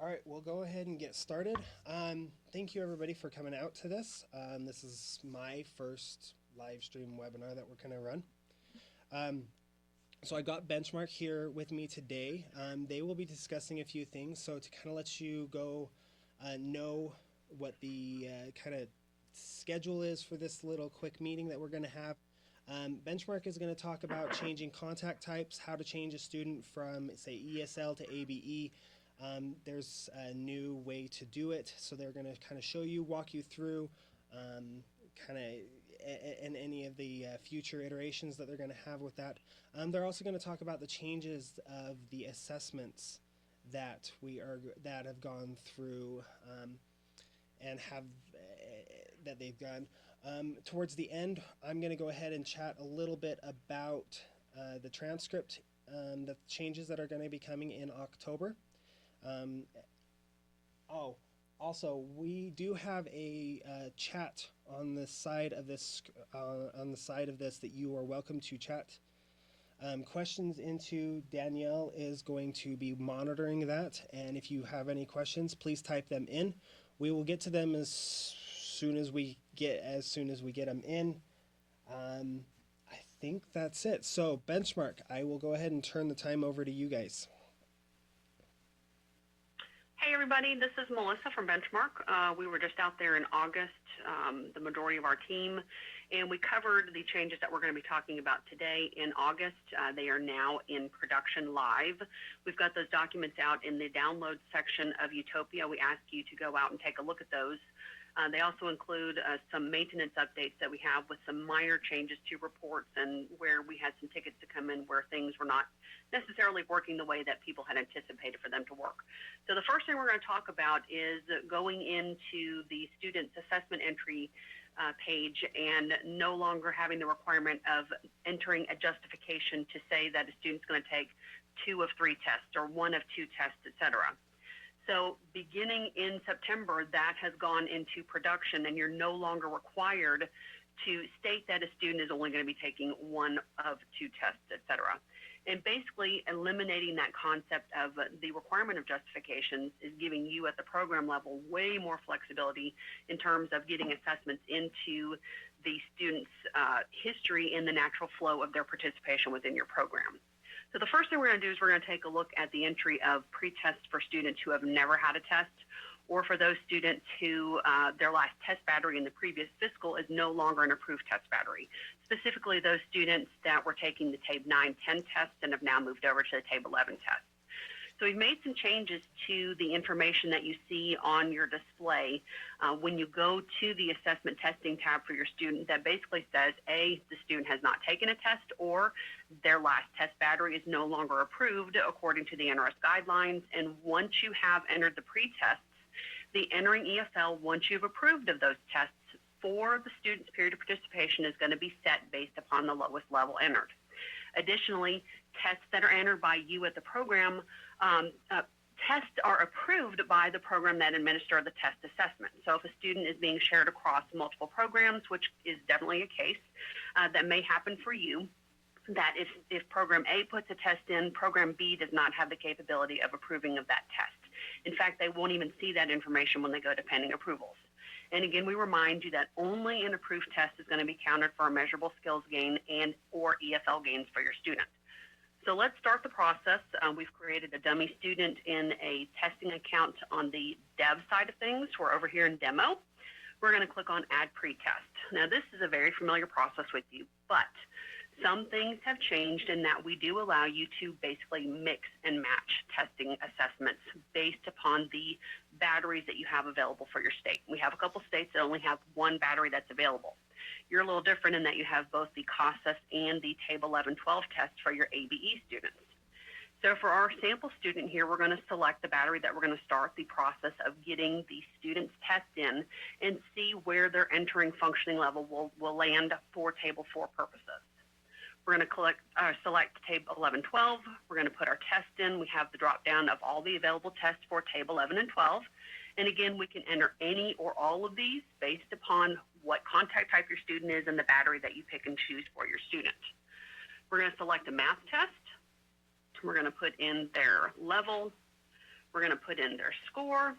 All right, we'll go ahead and get started. Thank you everybody for coming out to this. This is my first live stream webinar that we're going to run. So I got Benchmark here with me today. They will be discussing a few things. So to kind of let you go know what the kind of schedule is for this little quick meeting that we're going to have. Benchmark is going to talk about changing contact types, how to change a student from, say, ESL to ABE. There's a new way to do it, so they're going to kind of show you, walk you through kind of and any of the future iterations that they're going to have with that. They're also going to talk about the changes of the assessments that have gone through and have that they've done. Towards the end, I'm going to go ahead and chat a little bit about the transcript, the changes that are going to be coming in October. Also, we do have a chat on the side of this that you are welcome to chat questions into. Danielle is going to be monitoring that, and if you have any questions, please type them in. We will get to them as soon as we get them in. I think that's it. So Benchmark, I will go ahead and turn the time over to you guys. Hey everybody, this is Melissa from Benchmark. We were just out there in August, the majority of our team, and we covered the changes that we're going to be talking about today in August. They are now in production live. We've got those documents out in the download section of UTopia. We ask you to go out and take a look at those. They also include some maintenance updates that we have with some minor changes to reports and where we had some tickets to come in where things were not necessarily working the way that people had anticipated for them to work. So the first thing we're going to talk about is going into the student's assessment entry page and no longer having the requirement of entering a justification to say that a student's going to take 2 of 3 tests or 1 of 2 tests, etc. So beginning in September, that has gone into production, and you're no longer required to state that a student is only going to be taking 1 of 2 tests, etc. And basically eliminating that concept of the requirement of justifications is giving you at the program level way more flexibility in terms of getting assessments into the student's history in the natural flow of their participation within your program. So the first thing we're going to do is we're going to take a look at the entry of pre-tests for students who have never had a test, or for those students who their last test battery in the previous fiscal is no longer an approved test battery. Specifically, those students that were taking the TABE 9-10 test and have now moved over to the TABE 11 test. So we've made some changes to the information that you see on your display when you go to the assessment testing tab for your student that basically says, A, the student has not taken a test, or their last test battery is no longer approved according to the NRS guidelines. And once you have entered the pre-tests, the entering EFL, once you've approved of those tests for the student's period of participation, is going to be set based upon the lowest level entered. Additionally, tests that are entered by you at the program, tests are approved by the program that administers the test assessment. So if a student is being shared across multiple programs, which is definitely a case that may happen for you, that if program A puts a test in, program B does not have the capability of approving of that test. In fact, they won't even see that information when they go to pending approvals. And again, we remind you that only an approved test is going to be counted for a measurable skills gain and or EFL gains for your student. So let's start the process. We've created a dummy student in a testing account on the dev side of things. We're over here in demo. We're going to click on add pretest. Now this is a very familiar process with you, but some things have changed in that we do allow you to basically mix and match testing assessments based upon the batteries that you have available for your state. We have a couple states that only have 1 battery that's available. You're a little different in that you have both the CASAS and the TABE 11-12 tests for your ABE students. So for our sample student here, we're going to select the battery that we're going to start the process of getting the student's test in and see where their entering functioning level will land for Table 4 purposes. We're going to select TABE 11-12. We're going to put our test in. We have the drop down of all the available tests for TABE 11 and 12. And again, we can enter any or all of these based upon what contact type your student is and the battery that you pick and choose for your student. We're going to select a math test. We're going to put in their level. We're going to put in their score,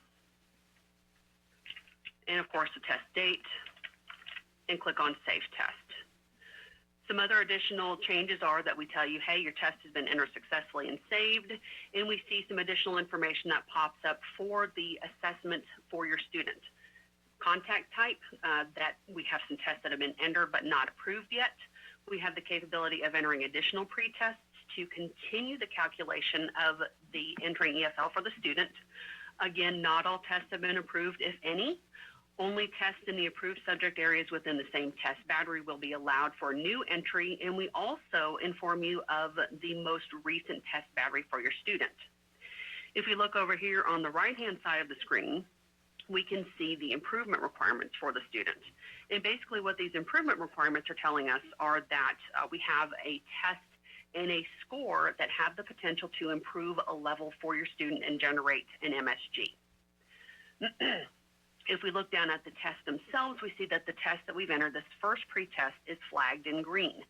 and of course the test date, and click on Save Test. Some other additional changes are that we tell you, hey, your test has been entered successfully and saved, and we see some additional information that pops up for the assessment for your student. Contact type, that we have some tests that have been entered but not approved yet. We have the capability of entering additional pre-tests to continue the calculation of the entering EFL for the student. Again, not all tests have been approved, if any. Only tests in the approved subject areas within the same test battery will be allowed for new entry, and we also inform you of the most recent test battery for your student. If we look over here on the right-hand side of the screen, we can see the improvement requirements for the student. And basically what these improvement requirements are telling us are that we have a test and a score that have the potential to improve a level for your student and generate an MSG. If we look down at the tests themselves, we see that the test that we've entered, this first pre-test, is flagged in green.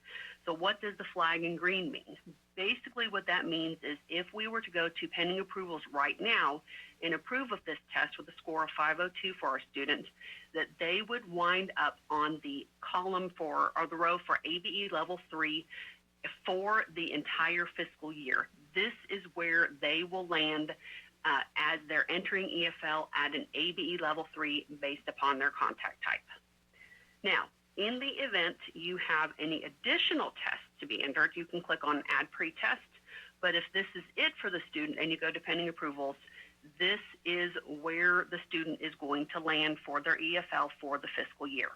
So what does the flag in green mean? Basically what that means is if we were to go to pending approvals right now and approve of this test with a score of 502 for our student, that they would wind up on the column for, or the row for ABE level 3 for the entire fiscal year. This is where they will land as they're entering EFL at an ABE level 3 based upon their contact type. Now, in the event you have any additional tests to be entered, you can click on Add Pre-Test, but if this is it for the student and you go to pending approvals, this is where the student is going to land for their EFL for the fiscal year.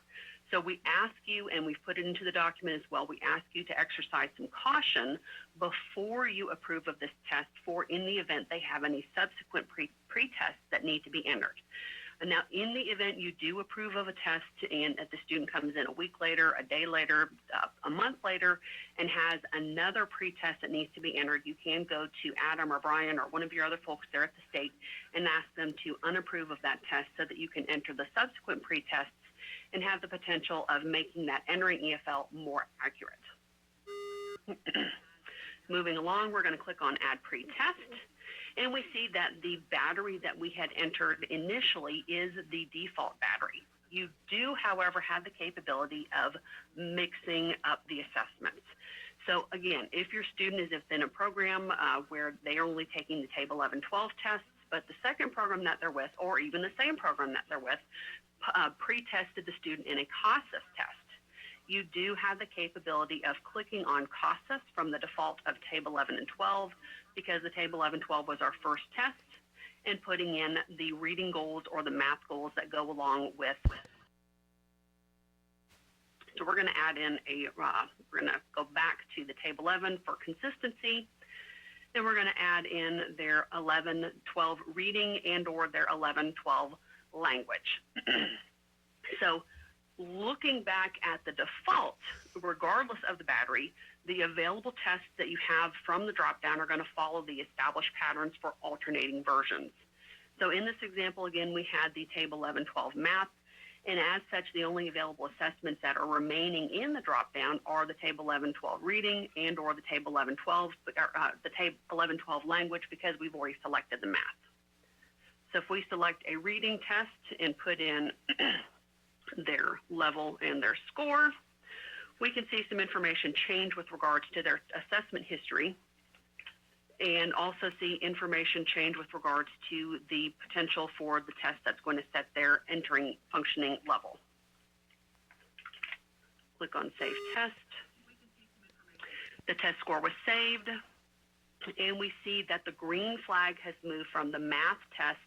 So we ask you, and we've put it into the document as well, we ask you to exercise some caution before you approve of this test for in the event they have any subsequent pre-tests that need to be entered. And now, in the event you do approve of a test and the student comes in a week later, a day later, a month later, and has another pre-test that needs to be entered, you can go to Adam or Brian or one of your other folks there at the state and ask them to unapprove of that test so that you can enter the subsequent pre-tests and have the potential of making that entering EFL more accurate. Moving along, we're going to click on Add Pre-Test, and we see that the battery that we had entered initially is the default battery. You do, however, have the capability of mixing up the assessments. So again, if your student is in a program where they are only taking the Table 11, 12 tests, but the second program that they're with, or even the same program that they're with, pre-tested the student in a CASAS test, you do have the capability of clicking on CASAS from the default of Table 11 and 12, because the Table 11, 12 was our first test, and putting in the reading goals or the math goals that go along with. So we're going to add in we're going to go back to the Table 11 for consistency. Then we're going to add in their 11, 12 reading and or their 11, 12 language. So looking back at the default, regardless of the battery, the available tests that you have from the drop-down are going to follow the established patterns for alternating versions. So in this example, again, we had the Table 11, 12 math, and as such, the only available assessments that are remaining in the drop-down are the Table 11, 12 reading and or the Table 11, 12, the Table 11, 12 language, because we've already selected the math. So if we select a reading test and put in their level and their score, we can see some information change with regards to their assessment history, and also see information change with regards to the potential for the test that's going to set their entering functioning level. Click on Save Test. The test score was saved, and we see that the green flag has moved from the math test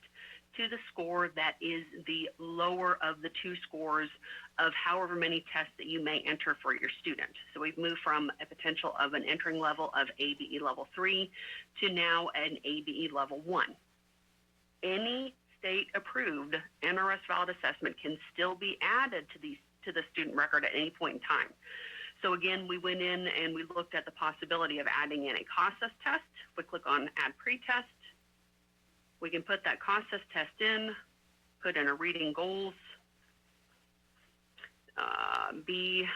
to the score that is the lower of the two scores of however many tests that you may enter for your student. So we've moved from a potential of an entering level of ABE level 3 to now an ABE level 1. Any state-approved NRS valid assessment can still be added to the student record at any point in time. So again, we went in and we looked at the possibility of adding in a CASAS test. We click on Add Pre-Test. We can put that CASAS test in, put in a reading goals, B,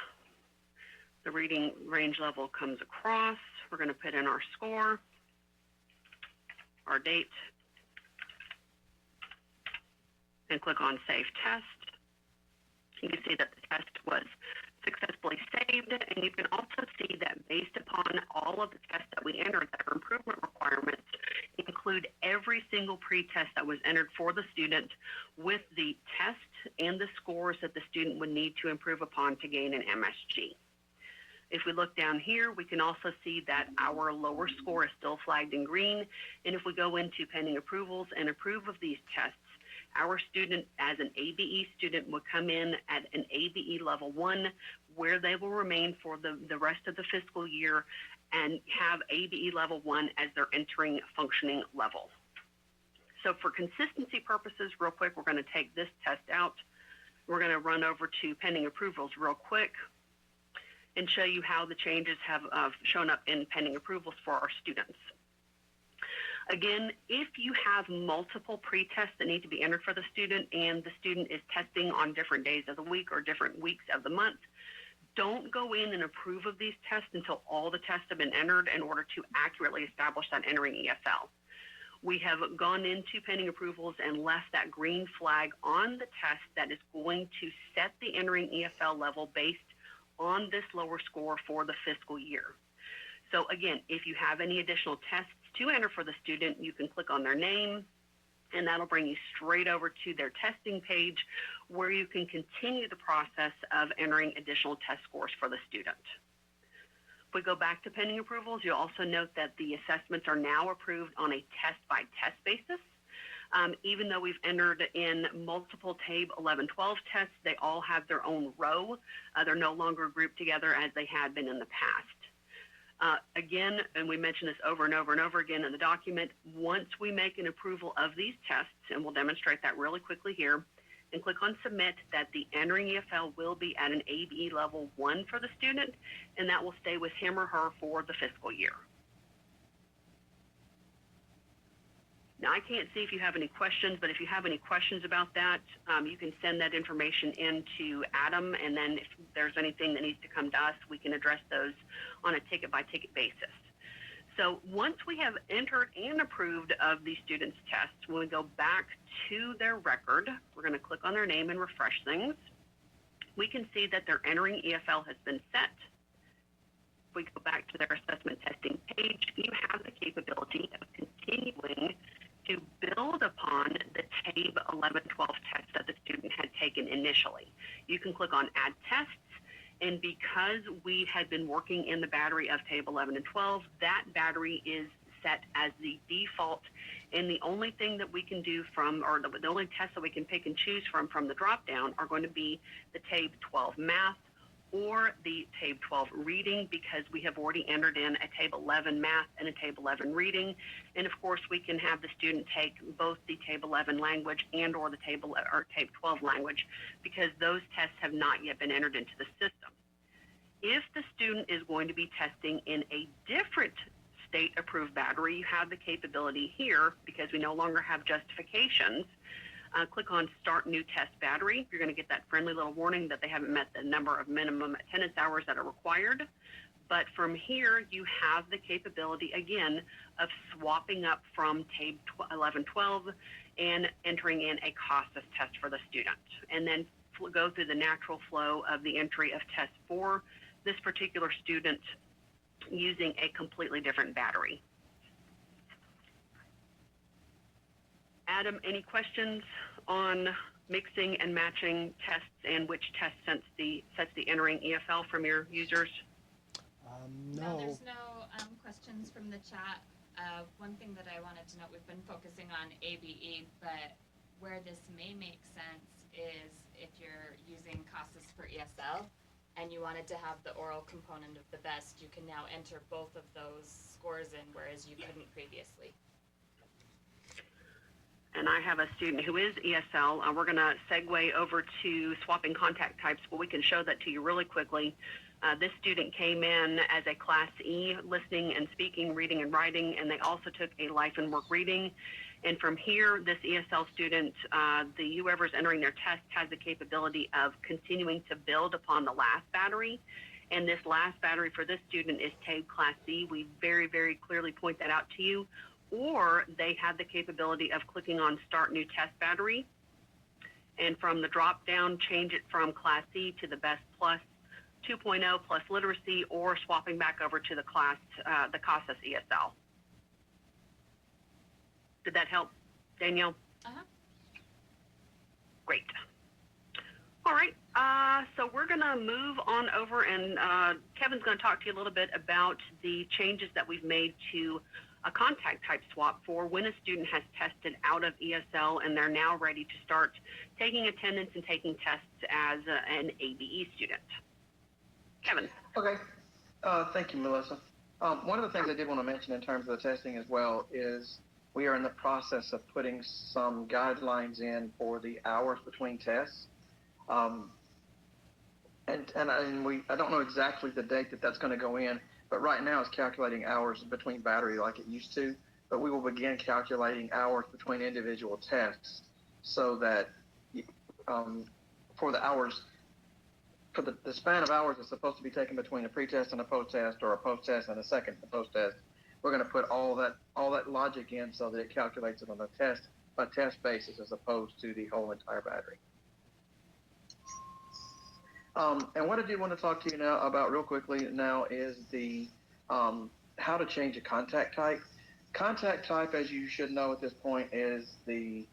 the reading range level comes across. We're going to put in our score, our date, and click on Save Test. You can see that the test was successfully saved, and you can also see that based upon all of the tests that we entered, that our improvement requirements include every single pre-test that was entered for the student with the test and the scores that the student would need to improve upon to gain an MSG. If we look down here, we can also see that our lower score is still flagged in green, and if we go into pending approvals and approve of these tests, our student, as an ABE student, would come in at an ABE level 1, where they will remain for the rest of the fiscal year and have ABE level 1 as their entering functioning level. So for consistency purposes, real quick, we're going to take this test out. We're going to run over to pending approvals real quick and show you how the changes have shown up in pending approvals for our students. Again, if you have multiple pre-tests that need to be entered for the student and the student is testing on different days of the week or different weeks of the month, don't go in and approve of these tests until all the tests have been entered in order to accurately establish that entering EFL. We have gone into pending approvals and left that green flag on the test that is going to set the entering EFL level based on this lower score for the fiscal year. So again, if you have any additional tests to enter for the student, you can click on their name, and that'll bring you straight over to their testing page where you can continue the process of entering additional test scores for the student. If we go back to pending approvals, you'll also note that the assessments are now approved on a test-by-test basis. Even though we've entered in multiple TABE 1112 tests, they all have their own row. They're no longer grouped together as they had been in the past. Again, and we mention this over and over and over again in the document, once we make an approval of these tests, and we'll demonstrate that really quickly here, and click on Submit, that the entering EFL will be at an ABE level 1 for the student, and that will stay with him or her for the fiscal year. Now, I can't see if you have any questions, but if you have any questions about that, you can send that information in to Adam, and then if there's anything that needs to come to us, we can address those on a ticket-by-ticket basis. So once we have entered and approved of the students' tests, when we go back to their record, we're going to click on their name and refresh things. We can see that their entering EFL has been set. If we go back to their assessment testing page, you have the capability of continuing to build upon the TABE 1112 test that the student had taken initially. You can click on Add Tests, and because we had been working in the battery of TABE 11 and 12, that battery is set as the default, and the only thing that we can do from, or the only tests that we can pick and choose from the drop-down are going to be the TABE 12 Math or the TABE 12 Reading, because we have already entered in a TABE 11 Math and a TABE 11 Reading. And of course, we can have the student take both the TABE 11 language and or the TABE 12 language, because those tests have not yet been entered into the system. If the student is going to be testing in a different state-approved battery, you have the capability here, because we no longer have justifications. Click on Start New Test Battery. You're going to get that friendly little warning that they haven't met the number of minimum attendance hours that are required. But from here, you have the capability, again, of swapping up from TABE 1112 and entering in a CASAS test for the student. And then go through the natural flow of the entry of test for this particular student using a completely different battery. Adam, any questions on mixing and matching tests and which test sets the entering EFL from your users? No, there's no questions from the chat. One thing that I wanted to note, we've been focusing on ABE, but where this may make sense is if you're using CASAS for ESL and you wanted to have the oral component of the best, you can now enter both of those scores in, whereas you couldn't previously. And I have a student who is ESL. We're going to segue over to swapping contact types, but we can show that to you really quickly. This student came in as a Class E, listening and speaking, reading and writing, and they also took a life and work reading. And from here, this ESL student, whoever's entering their test has the capability of continuing to build upon the last battery. And this last battery for this student is TABE Class C. We very, very clearly point that out to you. Or they have the capability of clicking on Start New Test Battery. And from the drop down, change it from Class C to the Best Plus 2.0 plus literacy, or swapping back over to the CASAS ESL. Did that help, Danielle? Uh-huh. Great. All right, so we're going to move on over, and Kevin's going to talk to you a little bit about the changes that we've made to a contact type swap for when a student has tested out of ESL and they're now ready to start taking attendance and taking tests as an ABE student. Kevin. Okay. Thank you, Melissa. One of the things I did want to mention in terms of the testing as well is we are in the process of putting some guidelines in for the hours between tests. I don't know exactly the date that that's going to go in, but right now it's calculating hours between battery like it used to, but we will begin calculating hours between individual tests so that for the hours, for the span of hours that's supposed to be taken between a pre-test and a post-test, or a post-test and a second post-test, we're going to put all that logic in so that it calculates it on a test basis as opposed to the whole entire battery. And what I do want to talk to you now about real quickly now is the how to change a contact type. Contact type, as you should know at this point, is the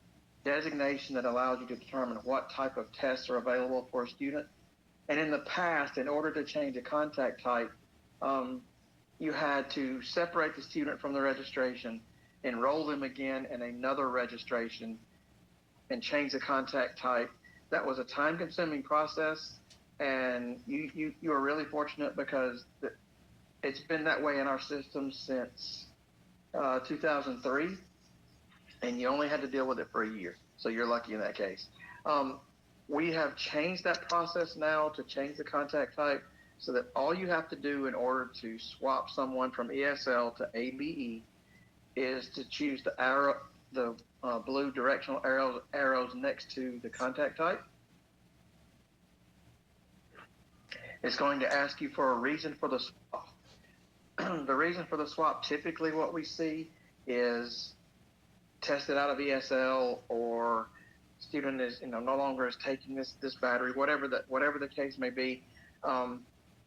designation that allows you to determine what type of tests are available for a student. And in the past, in order to change a contact type, you had to separate the student from the registration, enroll them again in another registration, and change the contact type. That was a time-consuming process, and you are really fortunate because it's been that way in our system since 2003, and you only had to deal with it for a year, so you're lucky in that case. We have changed that process now to change the contact type so that all you have to do in order to swap someone from ESL to ABE is to choose the blue directional arrows next to the contact type. It's going to ask you for a reason for the swap. The reason for the swap, typically what we see is tested out of ESL, or student is no longer is taking this battery, whatever the case may be.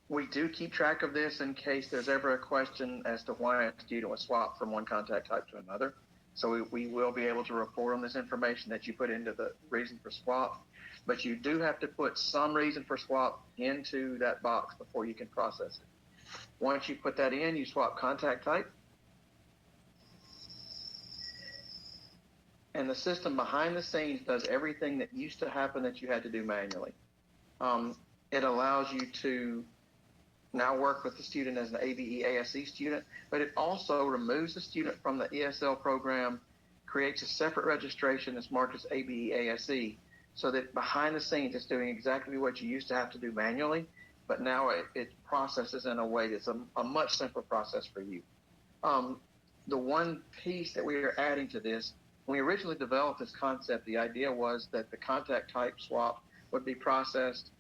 We do keep track of this in case there's ever a question as to why a student was swapped from one contact type to another. So we will be able to report on this information that you put into the reason for swap. But you do have to put some reason for swap into that box before you can process it. Once you put that in, you swap contact type. And the system behind the scenes does everything that used to happen that you had to do manually. It allows you to now work with the student as an ABE ASE student, but it also removes the student from the ESL program, creates a separate registration that's marked as ABE ASE, so that behind the scenes it's doing exactly what you used to have to do manually, but now it processes in a way that's a much simpler process for you. The one piece that we are adding to this, when we originally developed this concept, the idea was that the contact type swap would be processed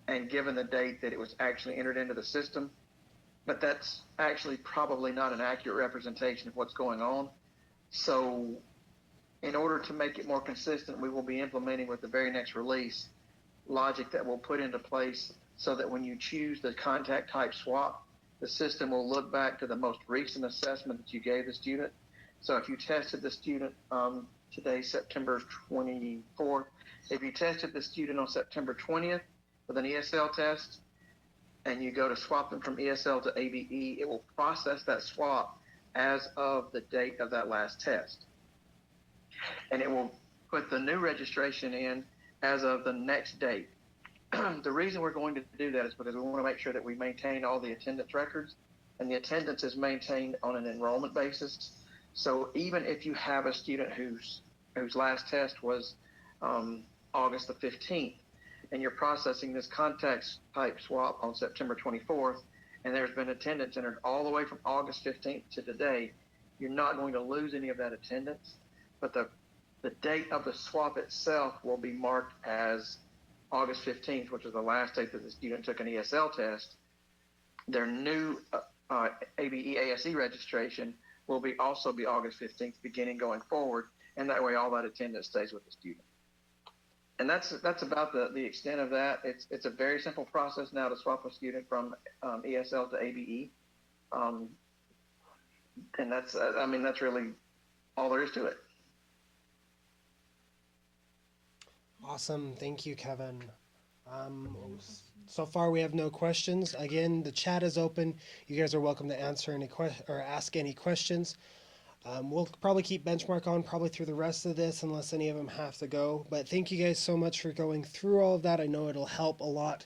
and given the date that it was actually entered into the system. But that's actually probably not an accurate representation of what's going on. So in order to make it more consistent, we will be implementing with the very next release logic that we'll put into place so that when you choose the contact type swap, the system will look back to the most recent assessment that you gave the student. So if you tested the student today, September 24th, if you tested the student on September 20th with an ESL test and you go to swap them from ESL to ABE, it will process that swap as of the date of that last test. And it will put the new registration in as of the next date. The reason we're going to do that is because we want to make sure that we maintain all the attendance records, and the attendance is maintained on an enrollment basis. So even if you have a student whose last test was August the 15th, and you're processing this contact type swap on September 24th, and there's been attendance entered all the way from August 15th to today, you're not going to lose any of that attendance, but the date of the swap itself will be marked as August 15th, which is the last date that the student took an ESL test. Their new ABE ASE registration will also be August 15th, beginning going forward, and that way all that attendance stays with the student. and that's about the extent of that. It's a very simple process now to swap a student from ESL to ABE, um, and that's really all there is to it. Awesome. Thank you, Kevin. So far, we have no questions. Again, the chat is open. You guys are welcome to answer any or ask any questions. We'll probably keep Benchmark on probably through the rest of this unless any of them have to go. But thank you guys so much for going through all of that. I know it'll help a lot.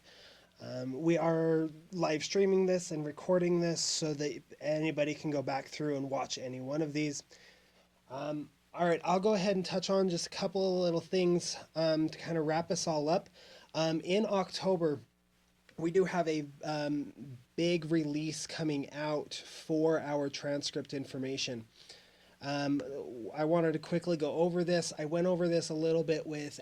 We are live streaming this and recording this so that anybody can go back through and watch any one of these. All right, I'll go ahead and touch on just a couple of little things to kind of wrap us all up. In October, we do have a big release coming out for our transcript information. I wanted to quickly go over this. I went over this a little bit with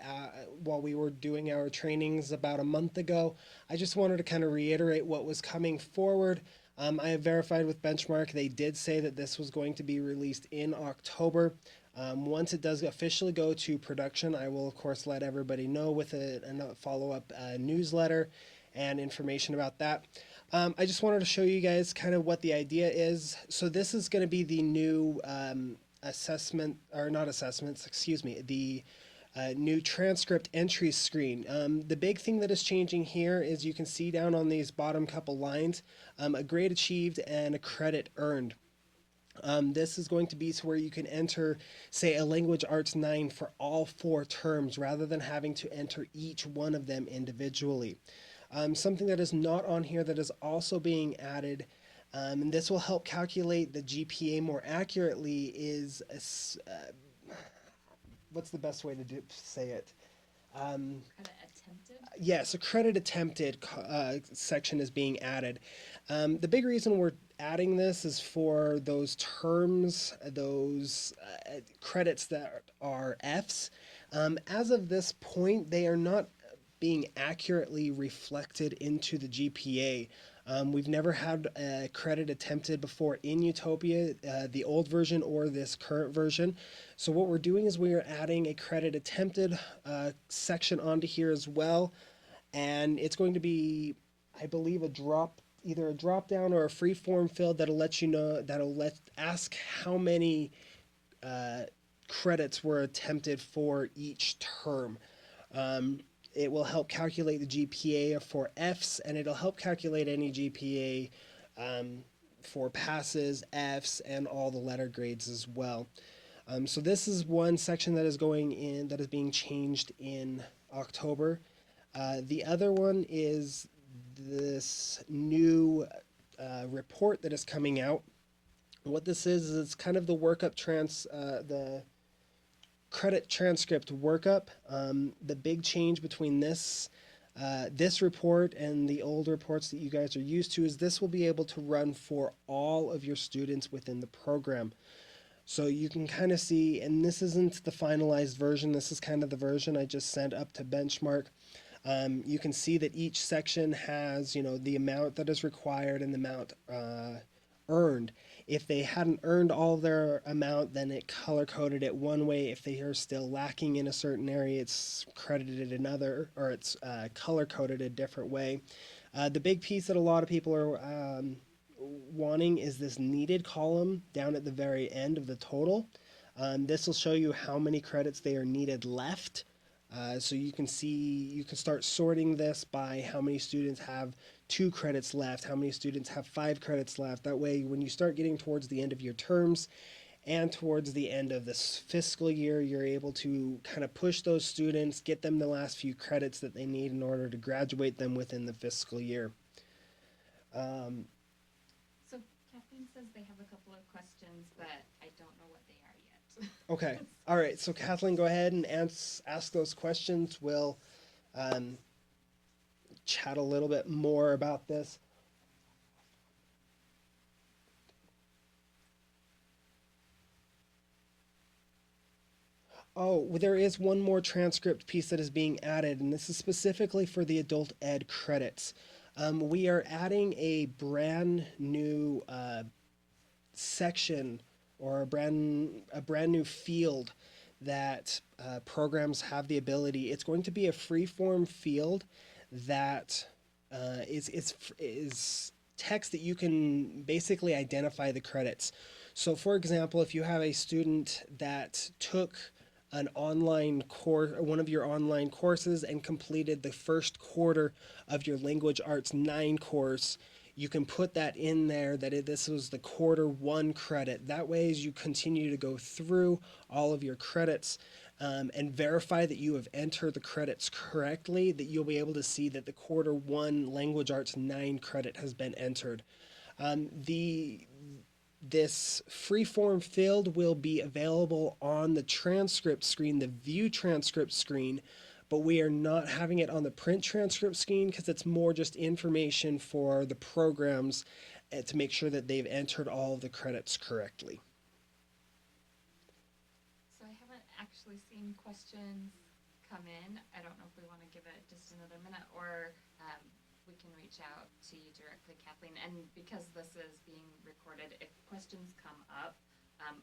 while we were doing our trainings about a month ago. I just wanted to kind of reiterate what was coming forward. I have verified with Benchmark. They did say that this was going to be released in October. Once it does officially go to production, I will, of course, let everybody know with a follow-up newsletter and information about that. I just wanted to show you guys kind of what the idea is. So this is going to be the new the new transcript entry screen. The big thing that is changing here is you can see down on these bottom couple lines, a grade achieved and a credit earned. This is going to be to where you can enter, say, a language arts 9 for all 4 terms rather than having to enter each one of them individually. Something that is not on here that is also being added, and this will help calculate the GPA more accurately, is what's the best way to say it? Credit attempted? Yes, a credit attempted section is being added. The big reason we're adding this is for those terms, those credits that are Fs. As of this point, they are not being accurately reflected into the GPA. We've never had a credit attempted before in UTopia, the old version or this current version. So what we're doing is we are adding a credit attempted section onto here as well. And it's going to be, I believe, either a drop down or a free form field that'll let you know, ask how many credits were attempted for each term. It will help calculate the GPA for Fs, and it'll help calculate any GPA for passes, Fs, and all the letter grades as well. So this is one section that is being changed in October. The other one is this new report that is coming out. What this is it's kind of the workup the credit transcript workup. The big change between this report and the old reports that you guys are used to is this will be able to run for all of your students within the program. So you can kind of see, and this isn't the finalized version, this is kind of the version I just sent up to Benchmark. You can see that each section has, the amount that is required and the amount earned. If they hadn't earned all their amount, then it color-coded it one way. If they are still lacking in a certain area, it's credited another, or it's color-coded a different way. The big piece that a lot of people are wanting is this needed column down at the very end of the total. This will show you how many credits they are needed left. So you can start sorting this by how many students have 2 credits left, how many students have 5 credits left. That way, when you start getting towards the end of your terms and towards the end of this fiscal year, you're able to kind of push those students, get them the last few credits that they need in order to graduate them within the fiscal year. So Kathleen says they have a couple of questions, but I don't know what they are yet. Okay. All right. So Kathleen, go ahead and ask those questions. We'll chat a little bit more about this. Oh, there is one more transcript piece that is being added, and this is specifically for the adult ed credits. We are adding a brand new section or a brand new field that programs have the ability. It's going to be a free-form field that is text that you can basically identify the credits. So, for example, if you have a student that took an online course, one of your online courses, and completed the first quarter of your Language Arts 9 course, you can put that in there that this was the quarter 1 credit. That way, as you continue to go through all of your credits and verify that you have entered the credits correctly, that you'll be able to see that the quarter 1 Language Arts 9 credit has been entered. This freeform field will be available on the transcript screen, the view transcript screen, but we are not having it on the print transcript screen because it's more just information for the programs to make sure that they've entered all of the credits correctly. So I haven't actually seen questions come in. I don't know if we want to give it just another minute, or we can reach out to you directly, Kathleen. And because this is being recorded, if questions come up,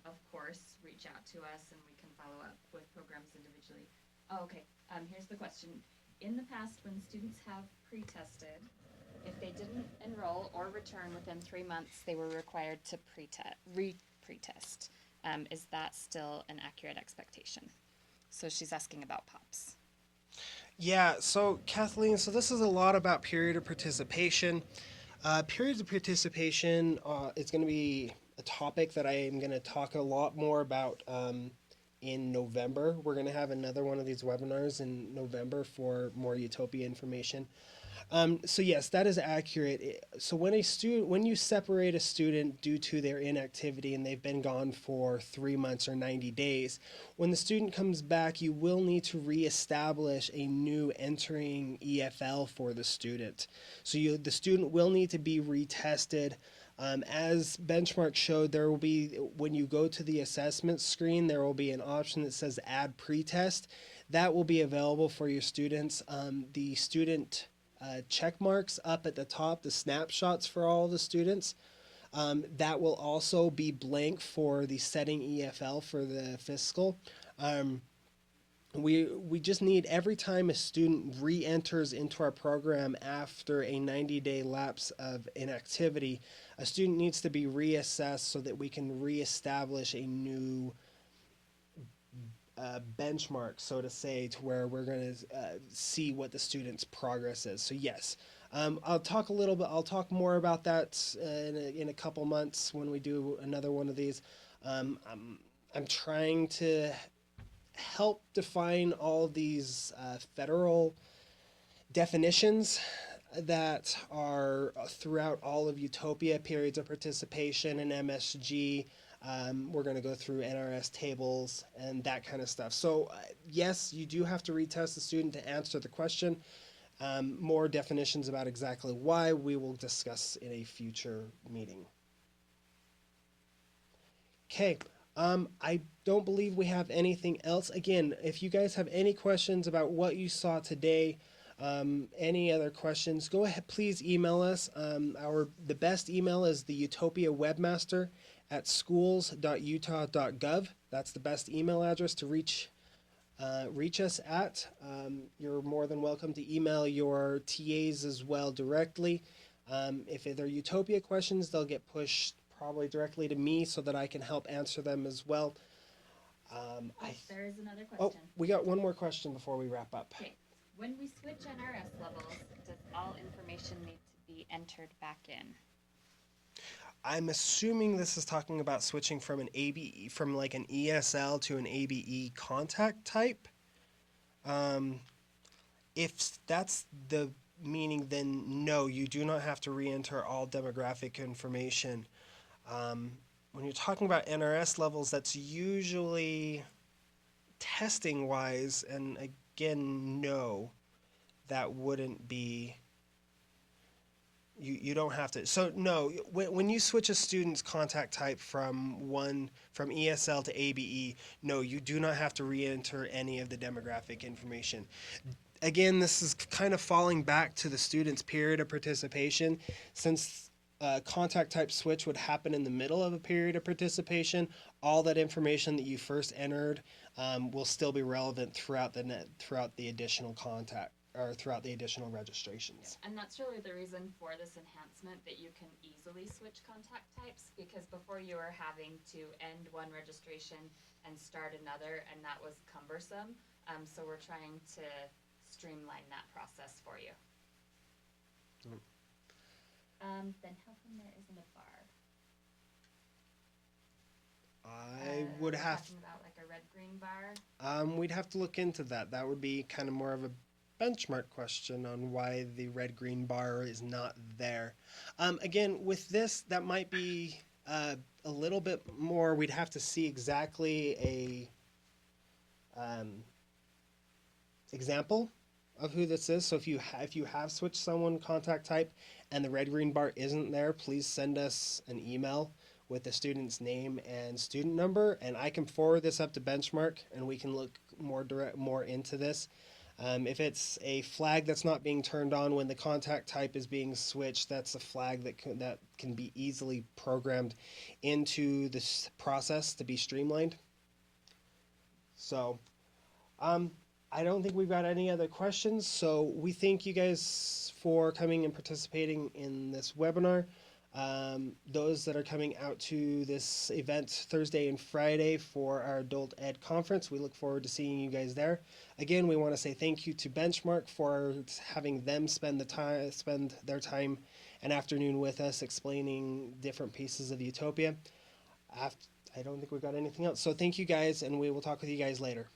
of course, reach out to us and we can follow up with programs individually. Oh, okay. Here's the question. In the past, when students have pre-tested, if they didn't enroll or return within 3 months, they were required to pre-test. Is that still an accurate expectation? So she's asking about POPs. Yeah, so Kathleen, so this is a lot about period of participation. Periods of participation is going to be a topic that I am going to talk a lot more about in November. We're going to have another one of these webinars in November for more Utopia information. So yes, that is accurate. So when you separate a student due to their inactivity and they've been gone for 3 months or 90 days, when the student comes back, you will need to reestablish a new entering EFL for the student. So the student will need to be retested. As Benchmark showed, there will be, when you go to the assessment screen, there will be an option that says add pretest. That will be available for your students. The student check marks up at the top, the snapshots for all the students, that will also be blank for the setting EFL for the fiscal. We just need, every time a student re-enters into our program after a 90-day lapse of inactivity, a student needs to be reassessed so that we can reestablish a new benchmark, so to say, to where we're going to see what the student's progress is. So yes, I'll talk more about that in a couple months when we do another one of these. I'm trying to help define all these federal definitions that are throughout all of Utopia, periods of participation and MSG. We're going to go through NRS tables and that kind of stuff. So yes, you do have to retest the student to answer the question. More definitions about exactly why we will discuss in a future meeting. Okay. I don't believe we have anything else. Again, if you guys have any questions about what you saw today, any other questions, go ahead, please email us. The best email is the Utopia webmaster at schools.utah.gov. That's the best email address to reach us at. You're more than welcome to email your TAs as well directly. If they're Utopia questions, they'll get pushed probably directly to me so that I can help answer them as well. There is another question. Oh, we got one more question before we wrap up. Okay. When we switch NRS levels, does all information need to be entered back in? I'm assuming this is talking about switching from an ABE, from like an ESL to an ABE contact type. If that's the meaning, then no, you do not have to re-enter all demographic information. When you're talking about NRS levels, that's usually testing wise, and again, no, that wouldn't be, you don't have to. So no, when you switch a student's contact type from ESL to ABE, no, you do not have to re-enter any of the demographic information. Again, this is kind of falling back to the student's period of participation. Since contact type switch would happen in the middle of a period of participation, all that information that you first entered will still be relevant throughout the additional contact or throughout the additional registrations. And that's really the reason for this enhancement, that you can easily switch contact types, because before you were having to end one registration and start another, and that was cumbersome. So we're trying to streamline that process for you. Then how come there isn't a bar? I would We're have talking about like a red-green bar. we'd have to look into that. That would be kind of more of a benchmark question on why the red-green bar is not there. Again, with this, that might be a little bit more. We'd have to see exactly a example of who this is. So if you have switched someone contact type and the red-green bar isn't there, please send us an email with the student's name and student number, and I can forward this up to Benchmark, and we can look more into this. If it's a flag that's not being turned on when the contact type is being switched, that's a flag that can be easily programmed into this process to be streamlined. So, I don't think we've got any other questions. So we thank you guys for coming and participating in this webinar. Those that are coming out to this event Thursday and Friday for our Adult Ed Conference, we look forward to seeing you guys there. Again, we want to say thank you to Benchmark for having them spend their time and afternoon with us explaining different pieces of Utopia. I don't think we've got anything else. So thank you guys, and we will talk with you guys later.